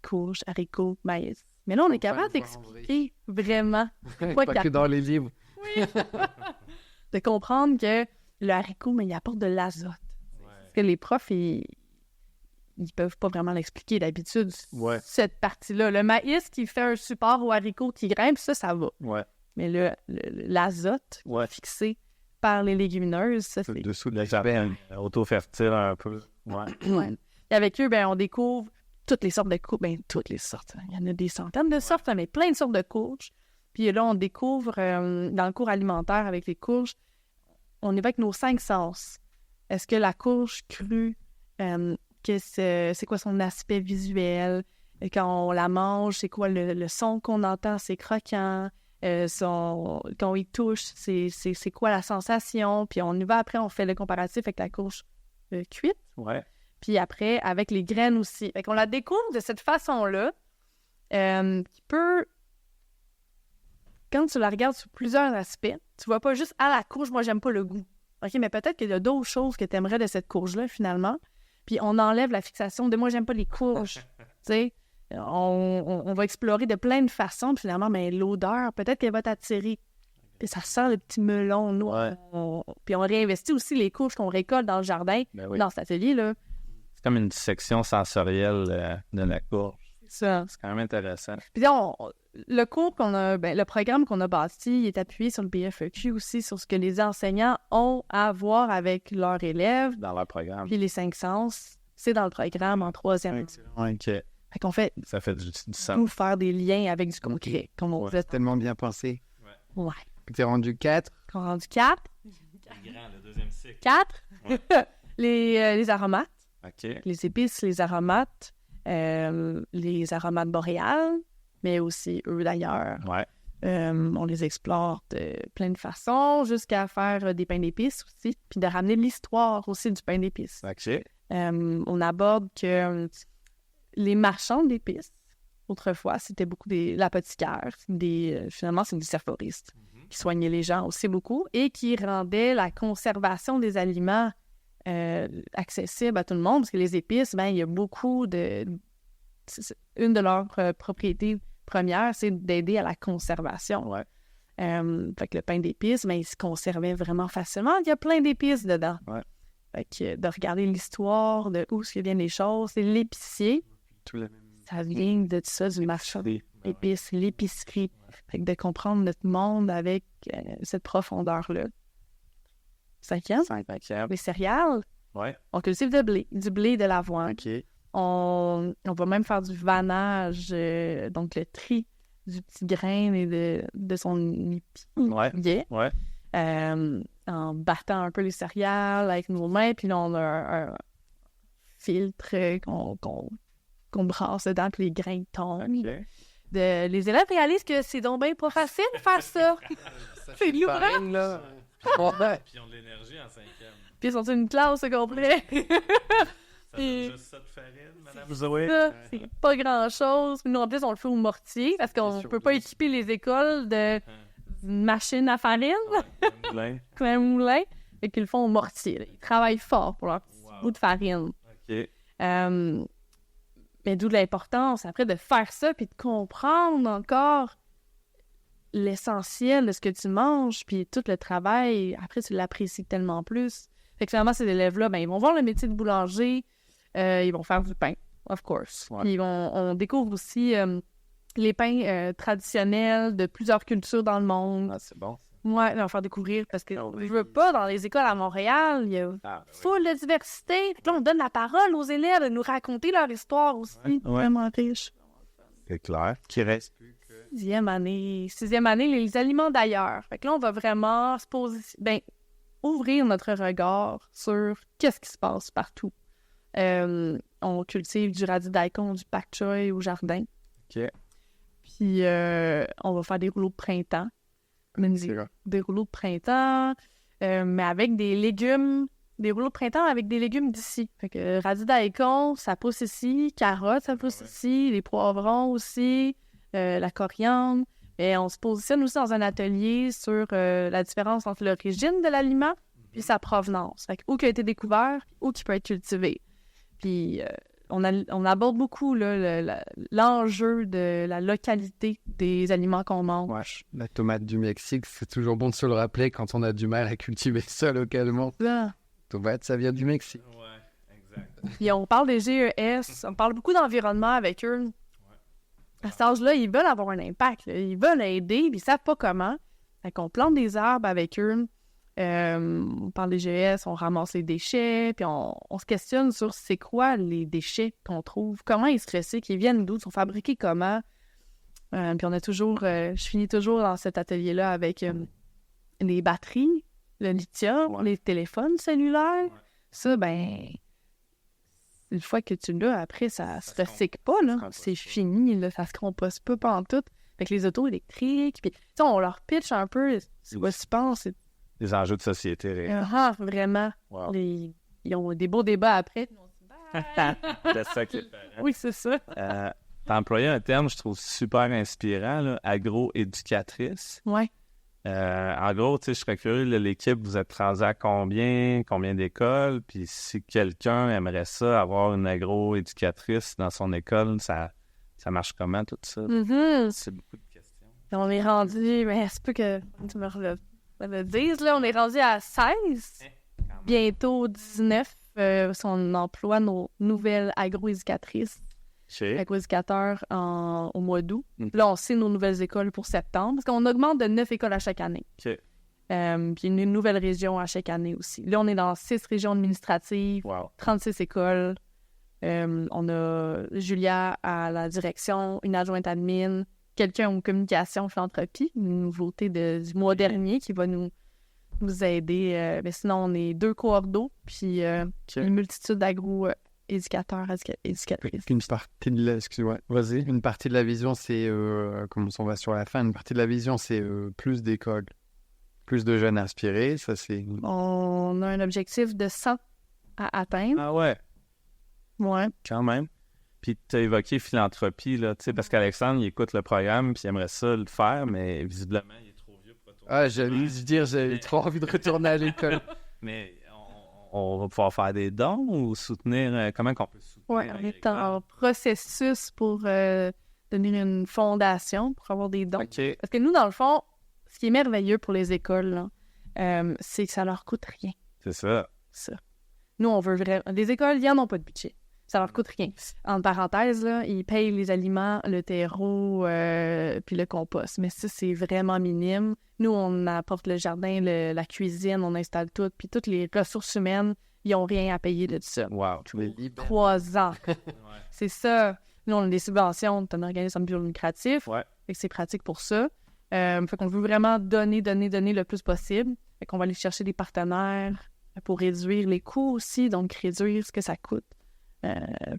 courges, haricots, maïs. Mais là, on est capable d'expliquer vraiment Pas que dans les livres. Oui. De comprendre que le haricot, mais il apporte de l'azote. Parce que les profs, ils peuvent pas vraiment l'expliquer d'habitude, cette partie-là. Le maïs qui fait un support au haricot qui grimpe, ça va. Mais l'azote fixé par les légumineuses, ça, c'est... Dessous de la gerbe, auto-fertile un peu. Et avec eux, on découvre toutes les sortes de courges. Toutes les sortes. Il y en a des centaines de sortes, mais plein de sortes de courges. Puis là, on découvre, dans le cours alimentaire avec les courges, on évoque nos 5 sens. Est-ce que la courge crue, c'est quoi son aspect visuel? Et quand on la mange, c'est quoi le son qu'on entend? C'est croquant. Quand on y touche, c'est quoi la sensation? Puis on y va après, on fait le comparatif avec la courge cuite. Puis après, avec les graines aussi. Fait qu'on la découvre de cette façon-là, qui peut... Quand tu la regardes sous plusieurs aspects, tu vois pas juste « Ah, la courge, moi, j'aime pas le goût. » OK, mais peut-être qu'il y a d'autres choses que tu aimerais de cette courge-là, finalement. Puis on enlève la fixation de « Moi, j'aime pas les courges. » Tu sais, on va explorer de plein de façons. Puis finalement, mais l'odeur, peut-être qu'elle va t'attirer. Puis ça sent le petit melon noir. Puis on réinvestit aussi les courges qu'on récolte dans le jardin, dans cet atelier-là. C'est comme une dissection sensorielle de la courge. Ça. C'est quand même intéressant. Puis le cours qu'on a, le programme qu'on a bâti, il est appuyé sur le BFEQ aussi, sur ce que les enseignants ont à voir avec leurs élèves. Dans leur programme. Puis les 5 sens, c'est dans le programme en 3e. OK. Fait qu'on fait... Ça fait du sens. Nous faire des liens avec du concret, comme on disait. Tellement bien pensé. Ouais. T'es rendu 4. On est rendu 4. Le grand, le deuxième cycle. 4. Les aromates. OK. Les épices, les aromates boréales, mais aussi eux d'ailleurs. On les explore de plein de façons, jusqu'à faire des pains d'épices aussi, puis de ramener l'histoire aussi du pain d'épices. OK. On aborde que les marchands d'épices, autrefois, c'était beaucoup l'apothicaire, finalement, c'est des servoristes qui soignaient les gens aussi beaucoup et qui rendaient la conservation des aliments accessible à tout le monde, parce que les épices, il y a beaucoup une de leurs propriétés premières, c'est d'aider à la conservation. Fait que le pain d'épices, il se conservait vraiment facilement. Il y a plein d'épices dedans. Fait que de regarder l'histoire de où viennent les choses, c'est l'épicier. Ça vient de ça, du marchand d'épices, l'épicerie. Fait que de comprendre notre monde avec cette profondeur-là. 5e. Les céréales. On cultive du blé et de l'avoine. On va même faire du vannage, donc le tri du petit grain et de son épi. En battant un peu les céréales avec nos mains, puis là, on a un filtre qu'on brasse dedans, puis les grains tombent. Les élèves réalisent que c'est donc bien pas facile de faire ça. C'est de l'ouvrage. Puis ils ont de l'énergie en 5e. Puis ils sont une classe au complet. Ça donne juste ça de farine, Madame Zoé? C'est pas grand-chose. Nous, en plus, on le fait au mortier parce qu'on peut pas équiper les écoles d'une machine à farine. Comme un moulin. Fait qu'ils le font au mortier. Ils travaillent fort pour leur petit bout de farine. Mais d'où l'importance, après, de faire ça, puis de comprendre encore l'essentiel de ce que tu manges, puis tout le travail. Après, tu l'apprécies tellement plus. Fait que finalement, ces élèves-là, ben, ils vont voir le métier de boulanger, ils vont faire du pain, of course. Ouais. Puis on découvre aussi les pains traditionnels de plusieurs cultures dans le monde. Ah, c'est bon. Ouais, on va faire découvrir parce que Oh, je veux pas, dans les écoles à Montréal, il y a full de diversité. Fait que là, on donne la parole aux élèves de nous raconter leur histoire aussi. Ouais. Vraiment riche. C'est clair. Qui reste plus que... Sixième année, les aliments d'ailleurs. Fait que là, on va vraiment se poser, ouvrir notre regard sur qu'est-ce qui se passe partout. On cultive du radis daikon, du pak choy au jardin. OK. Puis, on va faire des rouleaux de printemps. Des rouleaux de printemps, mais avec des légumes. Des rouleaux de printemps avec des légumes d'ici. Fait que radis daikon, ça pousse ici. Carottes, ça pousse ici. Les poivrons aussi. La coriandre. Et on se positionne aussi dans un atelier sur la différence entre l'origine de l'aliment puis sa provenance. Fait que où qui a été découvert, où qui peut être cultivé. Puis on aborde beaucoup là, l'enjeu de la localité des aliments qu'on mange. Ouais. La tomate du Mexique, c'est toujours bon de se le rappeler quand on a du mal à cultiver ça localement. Ah. Tomate, ça vient du Mexique. Ouais, exact. Puis on parle des GES, on parle beaucoup d'environnement avec eux. À cet âge-là, ils veulent avoir un impact. Là. Ils veulent aider, puis ils savent pas comment. Fait qu'on plante des arbres avec eux. On parle des GES, on ramasse les déchets, puis on se questionne sur c'est quoi les déchets qu'on trouve, comment ils se recyclent, ils viennent d'où, ils sont fabriqués comment. Puis on a toujours, je finis toujours dans cet atelier-là avec les batteries, le lithium, les téléphones cellulaires. Ouais. Ça, une fois que tu l'as, après, ça se recycle pas, là. C'est fini, là. Ça se compose pas pantoute. Fait que les autos électriques, puis on leur pitch un peu, c'est quoi tu penses? Les enjeux de société réels. Vraiment. Wow. Ils ont des beaux débats après. C'est ça qui est parent. Oui, c'est ça. T'as employé un terme, je trouve super inspirant, là, agro-éducatrice. Oui. En gros, je serais curieux, là, l'équipe, vous êtes rendu à combien d'écoles? Puis si quelqu'un aimerait ça, avoir une agro-éducatrice dans son école, ça marche comment, tout ça? Mm-hmm. C'est beaucoup de questions. On est rendu, mais c'est peu que tu me le dises, là, on est rendu à 16, bientôt 19, si on emploie nos nouvelles agro-éducatrices. Agroéducateurs au mois d'août. Là, on signe nos nouvelles écoles pour septembre, parce qu'on augmente de 9 écoles à chaque année. Puis une nouvelle région à chaque année aussi. Là, on est dans 6 régions administratives, 36 écoles. On a Julia à la direction, une adjointe admin, quelqu'un en communication, philanthropie, une nouveauté du mois dernier qui va nous aider. Mais sinon, on est 2 coordos, puis une multitude d'agro-éducateurs, éducatrices. Une partie de excuse-moi, vas-y. Une partie de la vision, c'est, comme on va sur la fin, une partie de la vision, c'est plus d'écoles, plus de jeunes inspirés, ça c'est... On a un objectif de 100 à atteindre. Ah ouais? Ouais. Quand même. Puis tu as évoqué philanthropie, là, tu sais, parce qu'Alexandre, il écoute le programme, puis il aimerait ça le faire, mais visiblement, il est trop vieux pour retourner. Ah, j'avais trop envie de retourner à l'école. Mais on va pouvoir faire des dons ou soutenir, comment qu'on peut soutenir? Oui, on est en processus pour donner une fondation pour avoir des dons. Okay. Parce que nous, dans le fond, ce qui est merveilleux pour les écoles, là, c'est que ça leur coûte rien. C'est ça. Nous, on veut vraiment... Les écoles, ils n'en ont pas de budget. Ça leur coûte rien. En parenthèse, là, ils payent les aliments, le terreau, puis le compost. Mais ça, c'est vraiment minime. Nous, on apporte le jardin, la cuisine, on installe tout. Puis toutes les ressources humaines, ils n'ont rien à payer de ça. Wow. 3 ans. Ouais. C'est ça. Nous, on a des subventions, c'est un organisme bio lucratif. Ouais. Fait que c'est pratique pour ça. Fait qu'on veut vraiment donner le plus possible. Fait qu'on va aller chercher des partenaires pour réduire les coûts aussi, donc réduire ce que ça coûte.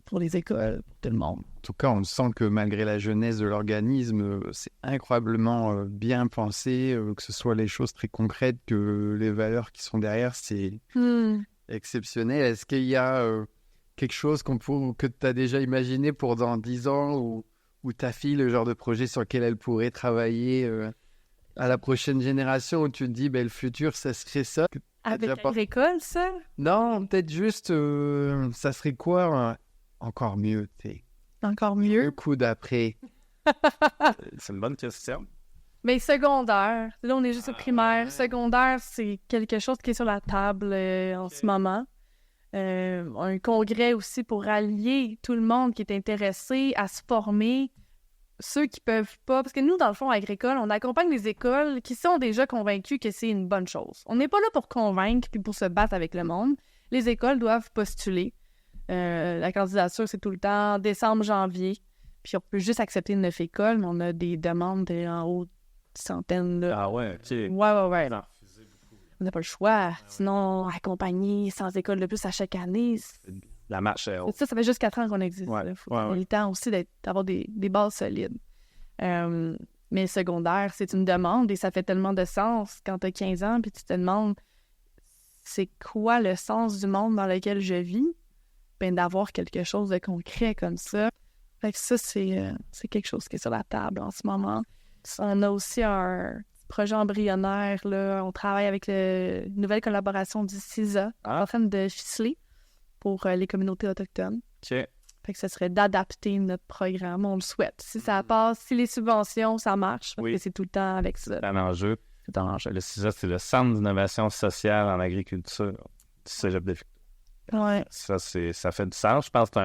Pour les écoles, pour tout le monde. En tout cas, on sent que malgré la jeunesse de l'organisme, c'est incroyablement bien pensé, que ce soit les choses très concrètes, que les valeurs qui sont derrière, c'est exceptionnel. Est-ce qu'il y a quelque chose que tu as déjà imaginé pour dans 10 ans ou ta fille, le genre de projet sur lequel elle pourrait travailler à la prochaine génération, où tu te dis, le futur, ça serait ça? Avec l'école, ça? Non, peut-être juste, ça serait quoi encore mieux, Encore mieux. Le coup d'après. C'est une bonne question. Mais secondaire, là, on est juste au primaire. Secondaire, c'est quelque chose qui est sur la table en ce moment. Un congrès aussi pour rallier tout le monde qui est intéressé à se former. Ceux qui peuvent pas... Parce que nous, dans le fond, à Agricole, on accompagne les écoles qui sont déjà convaincus que c'est une bonne chose. On n'est pas là pour convaincre puis pour se battre avec le monde. Les écoles doivent postuler. La candidature, c'est tout le temps décembre, janvier. Puis on peut juste accepter 9 écoles, mais on a des demandes en haut de centaines. Là. Ah ouais, OK. Ouais. On n'a pas le choix. Sinon, accompagner 100 écoles de plus à chaque année... La marche est haute. Ça fait juste 4 ans qu'on existe. Ouais. Il faut le temps aussi d'avoir des bases solides. Mais secondaire, c'est une demande et ça fait tellement de sens quand tu as 15 ans puis tu te demandes c'est quoi le sens du monde dans lequel je vis? Ben, d'avoir quelque chose de concret comme ça. Fait que ça, c'est quelque chose qui est sur la table en ce moment. On a aussi un projet embryonnaire. Là. On travaille avec une nouvelle collaboration du CISA en train de ficeler pour les communautés autochtones. OK. Fait que ce serait d'adapter notre programme, on le souhaite. Si ça passe, si les subventions, ça marche, parce que c'est tout le temps avec ça. C'est un enjeu. Le CISA, c'est le Centre d'innovation sociale en agriculture du Cégep de Victo. Ouais. Ça fait du sens. Je pense que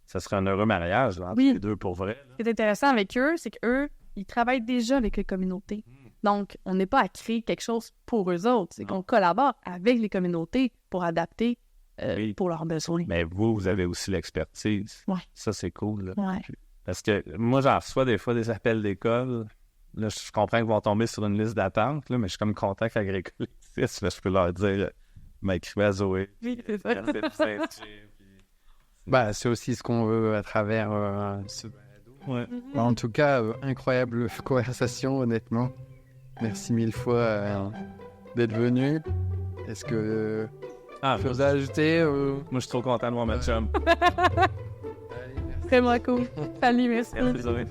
ça serait un heureux mariage entre les deux pour vrai. Là. Ce qui est intéressant avec eux, c'est qu'eux, ils travaillent déjà avec les communautés. Donc, on n'est pas à créer quelque chose pour eux autres. C'est qu'on collabore avec les communautés pour adapter pour leurs besoins. Mais vous avez aussi l'expertise. Ouais. Ça, c'est cool. Là. Ouais. Parce que moi, j'en reçois des fois des appels d'école. Là, je comprends qu'ils vont tomber sur une liste d'attente, là, mais je suis comme content qu'Agricole existe. Là, je peux leur dire, m'écrivez à Zoé. Oui, c'est ça. C'est aussi ce qu'on veut à travers ce balado. Ouais. En tout cas, incroyable conversation, honnêtement. Merci 1000 fois d'être venu. Est-ce que... chose à ajouter Moi, je suis trop content de voir ma chum. Très cool. Salut, merci. Merci, Zoé.